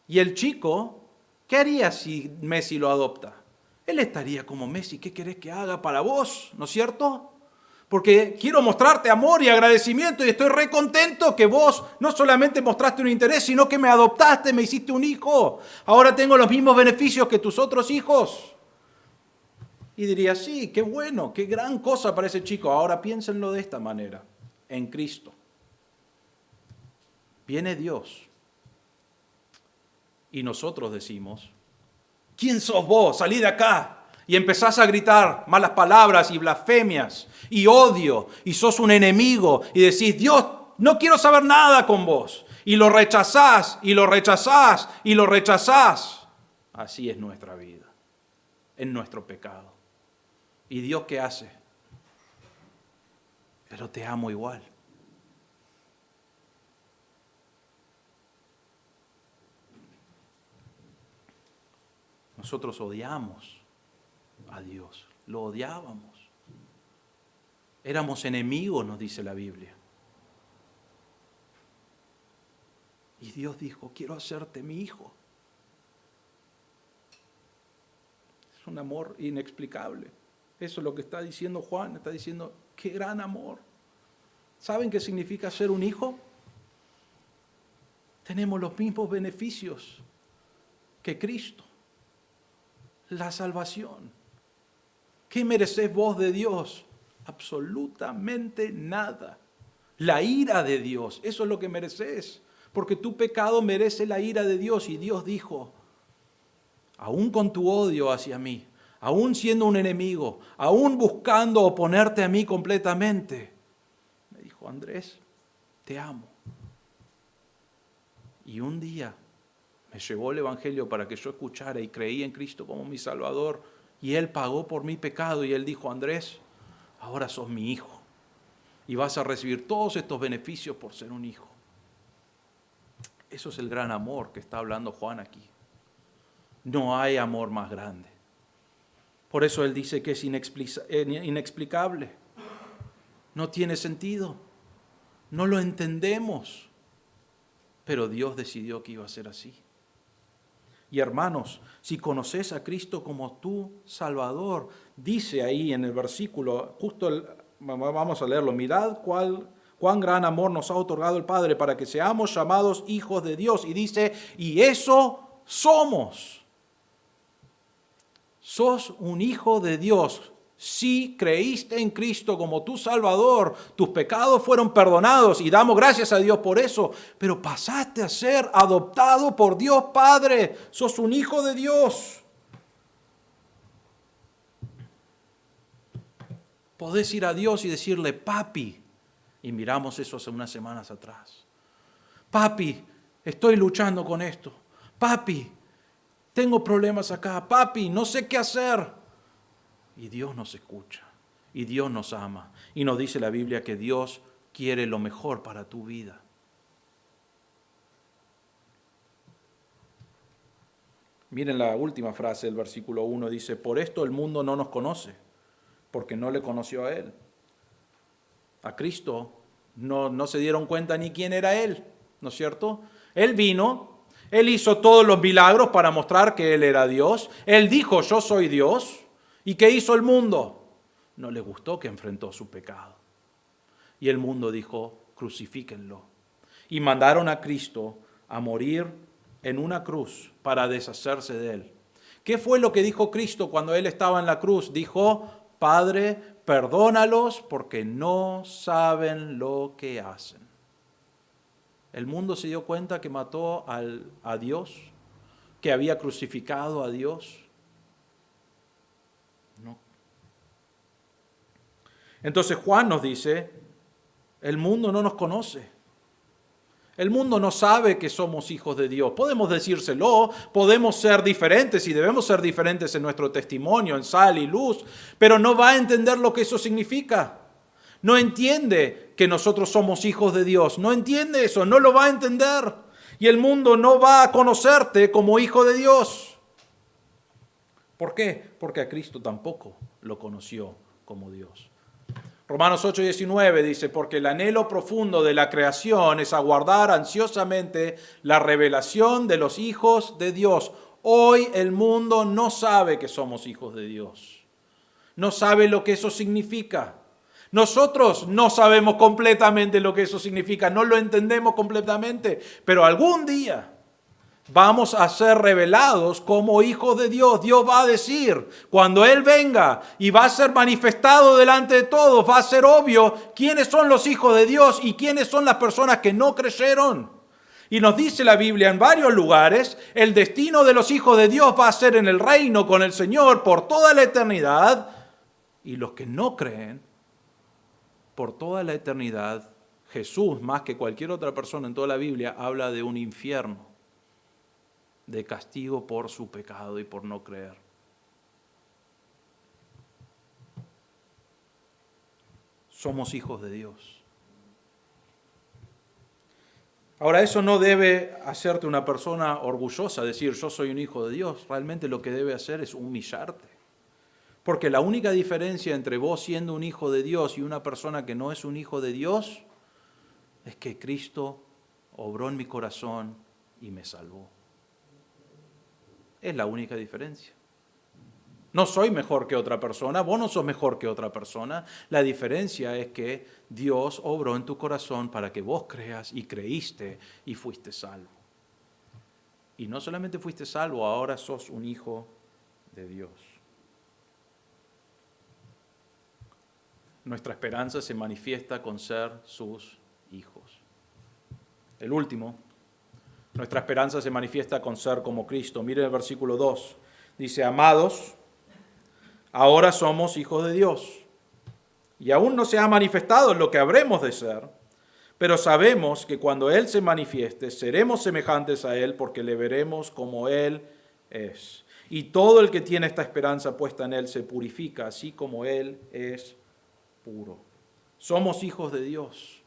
Y el chico, ¿qué haría si Messi lo adopta? Él estaría como, Messi, ¿qué querés que haga para vos? ¿No es cierto? Porque quiero mostrarte amor y agradecimiento y estoy re contento que vos no solamente mostraste un interés, sino que me adoptaste, me hiciste un hijo. Ahora tengo los mismos beneficios que tus otros hijos. Y diría, sí, qué bueno, qué gran cosa para ese chico. Ahora piénsenlo de esta manera, en Cristo. Viene Dios y nosotros decimos, ¿quién sos vos? Salí de acá. Y empezás a gritar malas palabras y blasfemias y odio y sos un enemigo y decís, Dios no quiero saber nada con vos. Y lo rechazás, y lo rechazás, y lo rechazás. Así es nuestra vida, es nuestro pecado. ¿Y Dios qué hace? Pero te amo igual. Nosotros odiamos a Dios, lo odiábamos. Éramos enemigos, nos dice la Biblia. Y Dios dijo, quiero hacerte mi hijo. Es un amor inexplicable. Eso es lo que está diciendo Juan, está diciendo, qué gran amor. ¿Saben qué significa ser un hijo? Tenemos los mismos beneficios que Cristo. La salvación. ¿Qué merecés vos de Dios? Absolutamente nada. La ira de Dios, eso es lo que mereces. Porque tu pecado merece la ira de Dios. Y Dios dijo, aún con tu odio hacia mí, aún siendo un enemigo, aún buscando oponerte a mí completamente, me dijo, Andrés, te amo. Y un día me llevó el Evangelio para que yo escuchara y creí en Cristo como mi Salvador. Y Él pagó por mi pecado y Él dijo, Andrés, ahora sos mi hijo. Y vas a recibir todos estos beneficios por ser un hijo. Eso es el gran amor que está hablando Juan aquí. No hay amor más grande. Por eso Él dice que es inexplicable. No tiene sentido. No lo entendemos. Pero Dios decidió que iba a ser así. Y hermanos, si conoces a Cristo como tu Salvador, dice ahí en el versículo, vamos a leerlo, mirad cuán gran amor nos ha otorgado el Padre para que seamos llamados hijos de Dios. Y dice, y eso somos. Sos un hijo de Dios. Si creíste en Cristo como tu Salvador, tus pecados fueron perdonados y damos gracias a Dios por eso, pero pasaste a ser adoptado por Dios Padre. Sos un hijo de Dios. Podés ir a Dios y decirle, papi, y miramos eso hace unas semanas atrás. Papi, estoy luchando con esto. Papi, tengo problemas acá. Papi, no sé qué hacer. Y Dios nos escucha, y Dios nos ama, y nos dice la Biblia que Dios quiere lo mejor para tu vida. Miren la última frase del versículo 1, dice, por esto el mundo no nos conoce, porque no le conoció a Él. A Cristo no se dieron cuenta ni quién era Él, ¿no es cierto? Él vino, Él hizo todos los milagros para mostrar que Él era Dios. Él dijo, yo soy Dios. ¿Y qué hizo el mundo? No le gustó que enfrentó su pecado. Y el mundo dijo, crucifíquenlo. Y mandaron a Cristo a morir en una cruz para deshacerse de Él. ¿Qué fue lo que dijo Cristo cuando Él estaba en la cruz? Dijo, Padre, perdónalos porque no saben lo que hacen. El mundo se dio cuenta que mató a Dios, que había crucificado a Dios. No. Entonces Juan nos dice, el mundo no nos conoce. El mundo no sabe que somos hijos de Dios. Podemos decírselo, podemos ser diferentes y debemos ser diferentes en nuestro testimonio, en sal y luz, pero no va a entender lo que eso significa. No entiende que nosotros somos hijos de Dios. No entiende eso, no lo va a entender. Y el mundo no va a conocerte como hijo de Dios. ¿Por qué? Porque a Cristo tampoco lo conoció como Dios. Romanos 8:19 dice, porque el anhelo profundo de la creación es aguardar ansiosamente la revelación de los hijos de Dios. Hoy el mundo no sabe que somos hijos de Dios. No sabe lo que eso significa. Nosotros no sabemos completamente lo que eso significa, no lo entendemos completamente, pero algún día vamos a ser revelados como hijos de Dios. Dios va a decir, cuando Él venga y va a ser manifestado delante de todos, va a ser obvio quiénes son los hijos de Dios y quiénes son las personas que no creyeron. Y nos dice la Biblia en varios lugares, el destino de los hijos de Dios va a ser en el reino con el Señor por toda la eternidad. Y los que no creen, por toda la eternidad Jesús, más que cualquier otra persona en toda la Biblia, habla de un infierno, de castigo por su pecado y por no creer. Somos hijos de Dios. Ahora, eso no debe hacerte una persona orgullosa, decir yo soy un hijo de Dios. Realmente lo que debe hacer es humillarte. Porque la única diferencia entre vos siendo un hijo de Dios y una persona que no es un hijo de Dios es que Cristo obró en mi corazón y me salvó. Es la única diferencia. No soy mejor que otra persona, vos no sos mejor que otra persona. La diferencia es que Dios obró en tu corazón para que vos creas y creíste y fuiste salvo. Y no solamente fuiste salvo, ahora sos un hijo de Dios. Nuestra esperanza se manifiesta con ser sus hijos. El último, nuestra esperanza se manifiesta con ser como Cristo. Miren el versículo 2. Dice, amados, ahora somos hijos de Dios. Y aún no se ha manifestado lo que habremos de ser, pero sabemos que cuando Él se manifieste, seremos semejantes a Él porque le veremos como Él es. Y todo el que tiene esta esperanza puesta en Él se purifica, así como Él es puro. Somos hijos de Dios.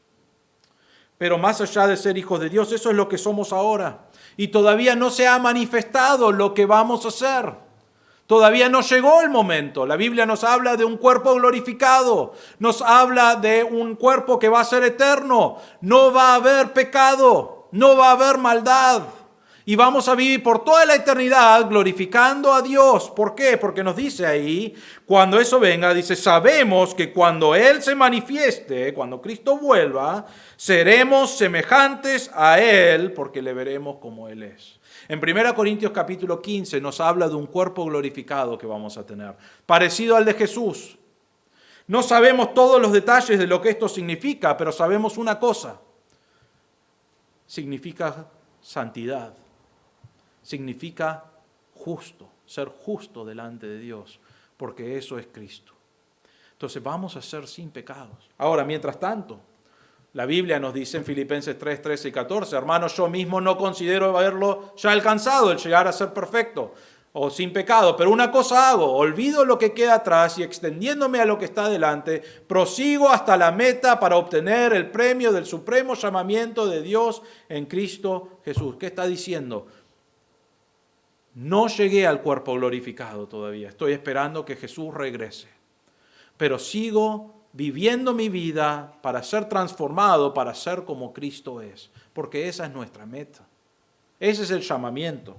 Pero más allá de ser hijos de Dios, eso es lo que somos ahora. Y todavía no se ha manifestado lo que vamos a ser. Todavía no llegó el momento. La Biblia nos habla de un cuerpo glorificado. Nos habla de un cuerpo que va a ser eterno. No va a haber pecado. No va a haber maldad. Y vamos a vivir por toda la eternidad glorificando a Dios. ¿Por qué? Porque nos dice ahí, cuando eso venga, dice, sabemos que cuando Él se manifieste, cuando Cristo vuelva, seremos semejantes a Él porque le veremos como Él es. En 1 Corintios capítulo 15 nos habla de un cuerpo glorificado que vamos a tener, parecido al de Jesús. No sabemos todos los detalles de lo que esto significa, pero sabemos una cosa. Significa santidad. Significa justo, ser justo delante de Dios, porque eso es Cristo. Entonces vamos a ser sin pecados. Ahora, mientras tanto, la Biblia nos dice en Filipenses 3, 13 y 14, hermanos, yo mismo no considero haberlo ya alcanzado, el llegar a ser perfecto o sin pecado, pero una cosa hago, olvido lo que queda atrás y extendiéndome a lo que está delante, prosigo hasta la meta para obtener el premio del supremo llamamiento de Dios en Cristo Jesús. ¿Qué está diciendo? No llegué al cuerpo glorificado todavía, estoy esperando que Jesús regrese, pero sigo viviendo mi vida para ser transformado, para ser como Cristo es, porque esa es nuestra meta, ese es el llamamiento.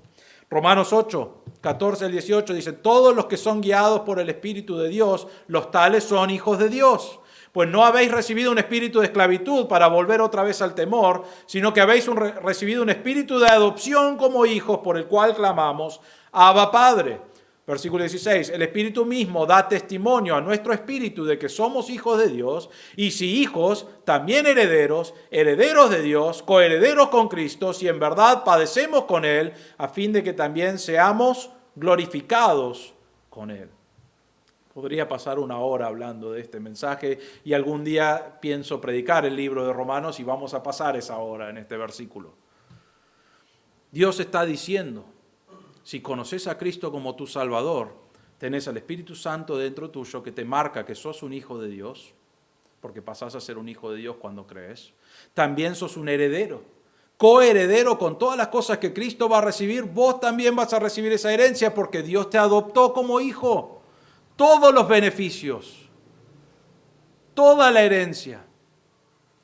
Romanos 8, 14 al 18 dice, todos los que son guiados por el Espíritu de Dios, los tales son hijos de Dios. Pues no habéis recibido un espíritu de esclavitud para volver otra vez al temor, sino que habéis recibido un espíritu de adopción como hijos por el cual clamamos, Abba Padre. Versículo 16, el Espíritu mismo da testimonio a nuestro espíritu de que somos hijos de Dios, y si hijos, también herederos, herederos de Dios, coherederos con Cristo, si en verdad padecemos con Él, a fin de que también seamos glorificados con Él. Podría pasar una hora hablando de este mensaje y algún día pienso predicar el libro de Romanos y vamos a pasar esa hora en este versículo. Dios está diciendo, si conoces a Cristo como tu Salvador, tenés al Espíritu Santo dentro tuyo que te marca que sos un hijo de Dios, porque pasás a ser un hijo de Dios cuando crees. También sos un heredero, coheredero con todas las cosas que Cristo va a recibir. Vos también vas a recibir esa herencia porque Dios te adoptó como hijo. Todos los beneficios, toda la herencia,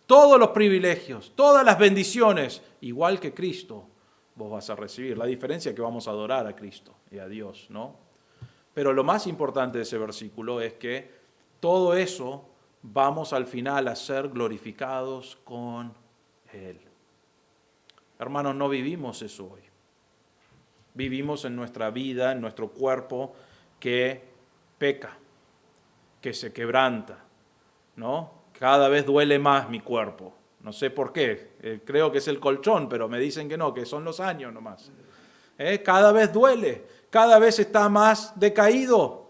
todos los privilegios, todas las bendiciones, igual que Cristo, vos vas a recibir. La diferencia es que vamos a adorar a Cristo y a Dios, ¿no? Pero lo más importante de ese versículo es que todo eso vamos al final a ser glorificados con Él. Hermanos, no vivimos eso hoy. Vivimos en nuestra vida, en nuestro cuerpo que peca, que se quebranta, ¿no? Cada vez duele más mi cuerpo. No sé por qué, creo que es el colchón, pero me dicen que no, que son los años nomás. Cada vez duele, cada vez está más decaído,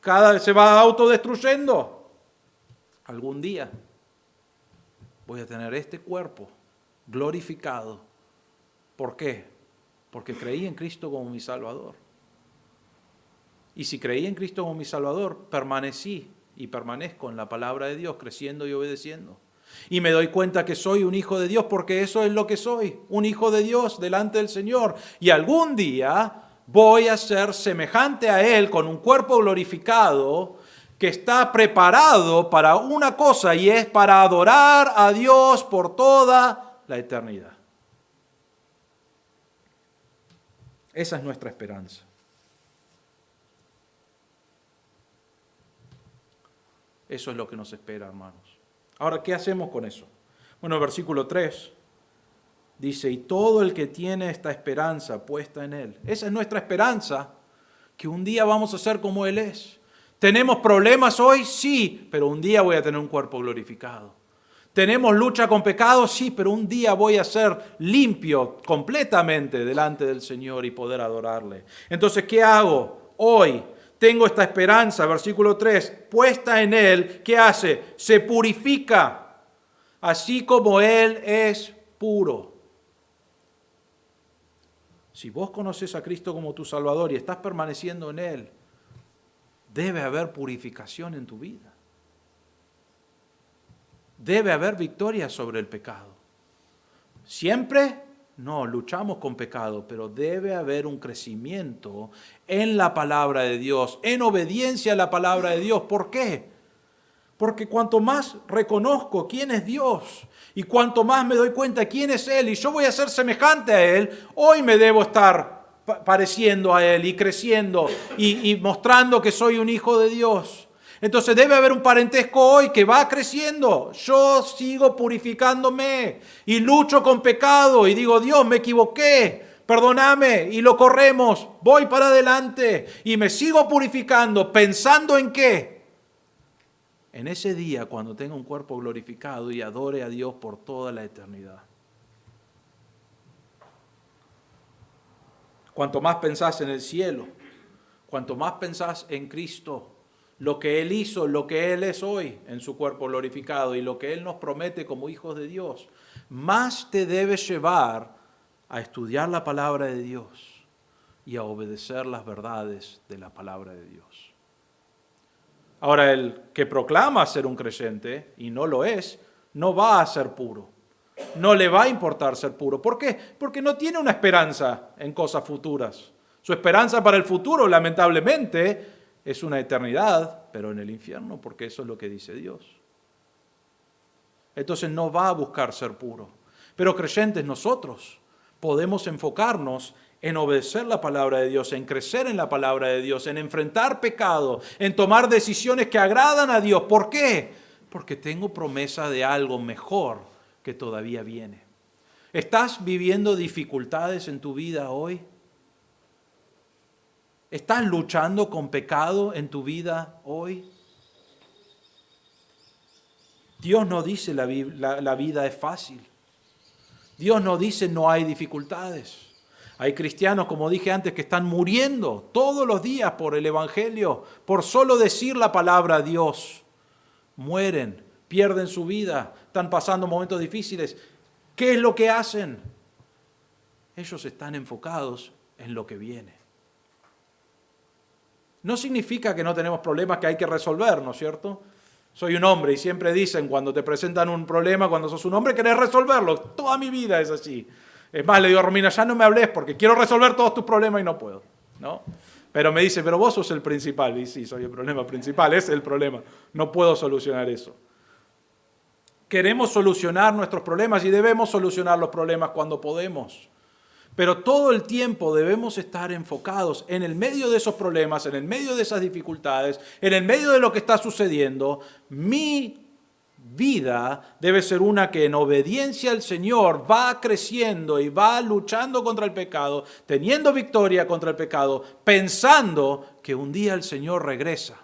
cada vez se va autodestruyendo. Algún día voy a tener este cuerpo glorificado. ¿Por qué? Porque creí en Cristo como mi Salvador. Y si creí en Cristo como mi Salvador, permanecí y permanezco en la palabra de Dios, creciendo y obedeciendo. Y me doy cuenta que soy un hijo de Dios, porque eso es lo que soy, un hijo de Dios delante del Señor. Y algún día voy a ser semejante a Él con un cuerpo glorificado que está preparado para una cosa, y es para adorar a Dios por toda la eternidad. Esa es nuestra esperanza. Eso es lo que nos espera, hermanos. Ahora, ¿qué hacemos con eso? Bueno, el versículo 3 dice, y todo el que tiene esta esperanza puesta en Él. Esa es nuestra esperanza, que un día vamos a ser como Él es. ¿Tenemos problemas hoy? Sí, pero un día voy a tener un cuerpo glorificado. ¿Tenemos lucha con pecado? Sí, pero un día voy a ser limpio completamente delante del Señor y poder adorarle. Entonces, ¿qué hago hoy? Tengo esta esperanza, versículo 3, puesta en Él. ¿Qué hace? Se purifica, así como Él es puro. Si vos conoces a Cristo como tu Salvador y estás permaneciendo en Él, debe haber purificación en tu vida. Debe haber victoria sobre el pecado. ¿Siempre? No, luchamos con pecado, pero debe haber un crecimiento en la palabra de Dios, en obediencia a la palabra de Dios. ¿Por qué? Porque cuanto más reconozco quién es Dios y cuanto más me doy cuenta quién es Él y yo voy a ser semejante a Él, hoy me debo estar pareciendo a Él y creciendo y mostrando que soy un hijo de Dios. Entonces debe haber un parentesco hoy que va creciendo. Yo sigo purificándome y lucho con pecado y digo, Dios, me equivoqué, perdóname, y lo corremos, voy para adelante y me sigo purificando, pensando en qué. En ese día, cuando tenga un cuerpo glorificado y adore a Dios por toda la eternidad. Cuanto más pensás en el cielo, cuanto más pensás en Cristo, lo que Él hizo, lo que Él es hoy en su cuerpo glorificado y lo que Él nos promete como hijos de Dios, más te debes llevar a estudiar la palabra de Dios y a obedecer las verdades de la palabra de Dios. Ahora, el que proclama ser un creyente y no lo es, no va a ser puro. No le va a importar ser puro. ¿Por qué? Porque no tiene una esperanza en cosas futuras. Su esperanza para el futuro, lamentablemente, es una eternidad, pero en el infierno, porque eso es lo que dice Dios. Entonces no va a buscar ser puro. Pero creyentes nosotros podemos enfocarnos en obedecer la palabra de Dios, en crecer en la palabra de Dios, en enfrentar pecado, en tomar decisiones que agradan a Dios. ¿Por qué? Porque tengo promesa de algo mejor que todavía viene. ¿Estás viviendo dificultades en tu vida hoy? ¿Estás luchando con pecado en tu vida hoy? Dios no dice la vida es fácil. Dios no dice no hay dificultades. Hay cristianos, como dije antes, que están muriendo todos los días por el Evangelio, por solo decir la palabra Dios. Mueren, pierden su vida, están pasando momentos difíciles. ¿Qué es lo que hacen? Ellos están enfocados en lo que viene. No significa que no tenemos problemas que hay que resolver, ¿no es cierto? Soy un hombre y siempre dicen cuando te presentan un problema, cuando sos un hombre, querés resolverlo. Toda mi vida es así. Es más, le digo a Romina, ya no me hables porque quiero resolver todos tus problemas y no puedo, ¿no? Pero me dice, pero vos sos el principal. Y sí, soy el problema principal, ese es el problema. No puedo solucionar eso. Queremos solucionar nuestros problemas y debemos solucionar los problemas cuando podemos. Pero todo el tiempo debemos estar enfocados en el medio de esos problemas, en el medio de esas dificultades, en el medio de lo que está sucediendo. Mi vida debe ser una que en obediencia al Señor va creciendo y va luchando contra el pecado, teniendo victoria contra el pecado, pensando que un día el Señor regresa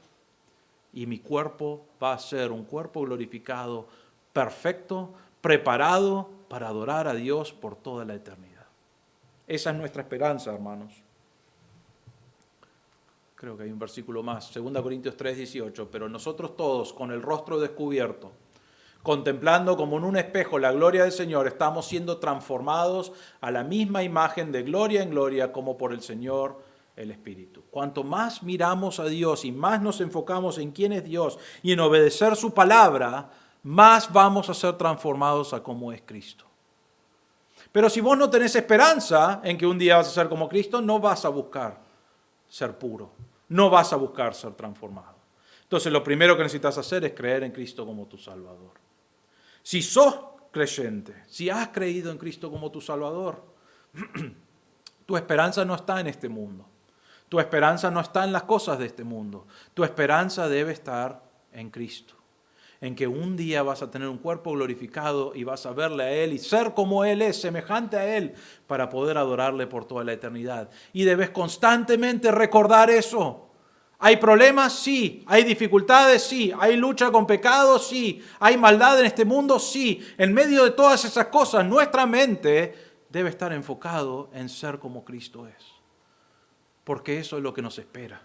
y mi cuerpo va a ser un cuerpo glorificado, perfecto, preparado para adorar a Dios por toda la eternidad. Esa es nuestra esperanza, hermanos. Creo que hay un versículo más, 2 Corintios 3:18. Pero nosotros todos, con el rostro descubierto, contemplando como en un espejo la gloria del Señor, estamos siendo transformados a la misma imagen de gloria en gloria como por el Señor el Espíritu. Cuanto más miramos a Dios y más nos enfocamos en quién es Dios y en obedecer su palabra, más vamos a ser transformados a cómo es Cristo. Pero si vos no tenés esperanza en que un día vas a ser como Cristo, no vas a buscar ser puro, no vas a buscar ser transformado. Entonces lo primero que necesitas hacer es creer en Cristo como tu Salvador. Si sos creyente, si has creído en Cristo como tu Salvador, tu esperanza no está en este mundo. Tu esperanza no está en las cosas de este mundo. Tu esperanza debe estar en Cristo. En que un día vas a tener un cuerpo glorificado y vas a verle a Él y ser como Él es, semejante a Él, para poder adorarle por toda la eternidad. Y debes constantemente recordar eso. ¿Hay problemas? Sí. ¿Hay dificultades? Sí. ¿Hay lucha con pecados? Sí. ¿Hay maldad en este mundo? Sí. En medio de todas esas cosas, nuestra mente debe estar enfocado en ser como Cristo es. Porque eso es lo que nos espera.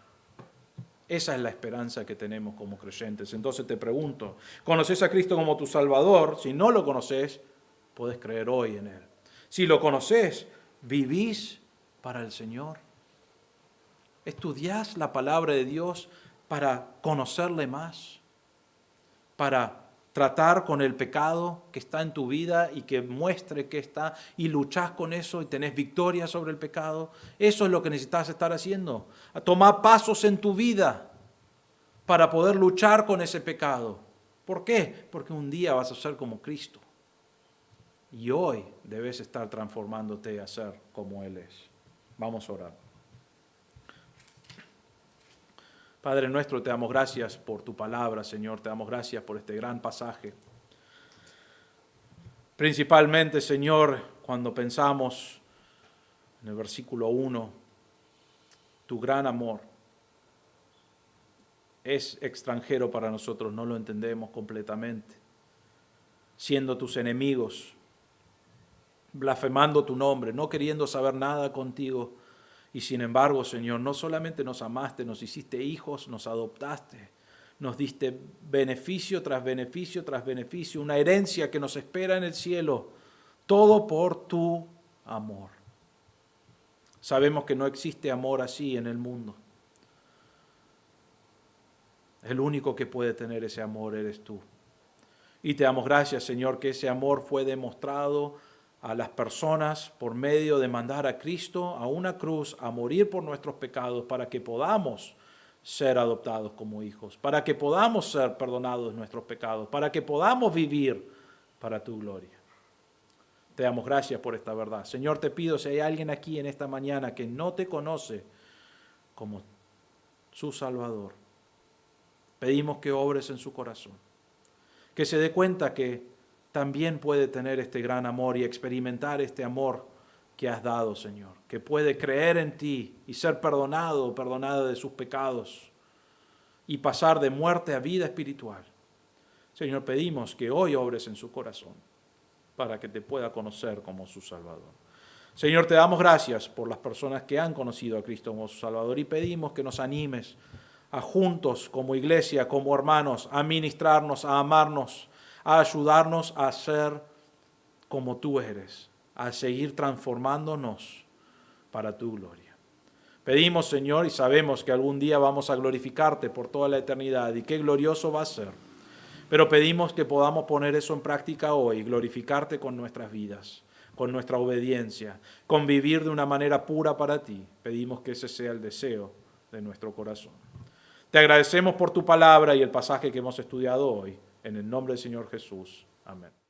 Esa es la esperanza que tenemos como creyentes. Entonces te pregunto, ¿conoces a Cristo como tu Salvador? Si no lo conoces, puedes creer hoy en Él. Si lo conoces, ¿vivís para el Señor? ¿Estudiás la palabra de Dios para conocerle más? ¿Para tratar con el pecado que está en tu vida y que muestre que está y luchás con eso y tenés victoria sobre el pecado? Eso es lo que necesitas estar haciendo. A tomar pasos en tu vida para poder luchar con ese pecado. ¿Por qué? Porque un día vas a ser como Cristo. Y hoy debes estar transformándote a ser como Él es. Vamos a orar. Padre nuestro, te damos gracias por tu palabra, Señor. Te damos gracias por este gran pasaje. Principalmente, Señor, cuando pensamos en el versículo 1, tu gran amor es extranjero para nosotros, no lo entendemos completamente. Siendo tus enemigos, blasfemando tu nombre, no queriendo saber nada contigo. Y sin embargo, Señor, no solamente nos amaste, nos hiciste hijos, nos adoptaste, nos diste beneficio tras beneficio tras beneficio, una herencia que nos espera en el cielo, todo por tu amor. Sabemos que no existe amor así en el mundo. El único que puede tener ese amor eres tú. Y te damos gracias, Señor, que ese amor fue demostrado a las personas por medio de mandar a Cristo a una cruz a morir por nuestros pecados para que podamos ser adoptados como hijos, para que podamos ser perdonados de nuestros pecados, para que podamos vivir para tu gloria. Te damos gracias por esta verdad. Señor, te pido si hay alguien aquí en esta mañana que no te conoce como su Salvador, pedimos que obres en su corazón, que se dé cuenta que también puede tener este gran amor y experimentar este amor que has dado, Señor, que puede creer en ti y ser perdonado o perdonada de sus pecados y pasar de muerte a vida espiritual. Señor, pedimos que hoy obres en su corazón para que te pueda conocer como su Salvador. Señor, te damos gracias por las personas que han conocido a Cristo como su Salvador y pedimos que nos animes a juntos como iglesia, como hermanos, a ministrarnos, a amarnos, a ayudarnos a ser como tú eres, a seguir transformándonos para tu gloria. Pedimos, Señor, y sabemos que algún día vamos a glorificarte por toda la eternidad y qué glorioso va a ser. Pero pedimos que podamos poner eso en práctica hoy, glorificarte con nuestras vidas, con nuestra obediencia, con vivir de una manera pura para ti. Pedimos que ese sea el deseo de nuestro corazón. Te agradecemos por tu palabra y el pasaje que hemos estudiado hoy. En el nombre del Señor Jesús. Amén.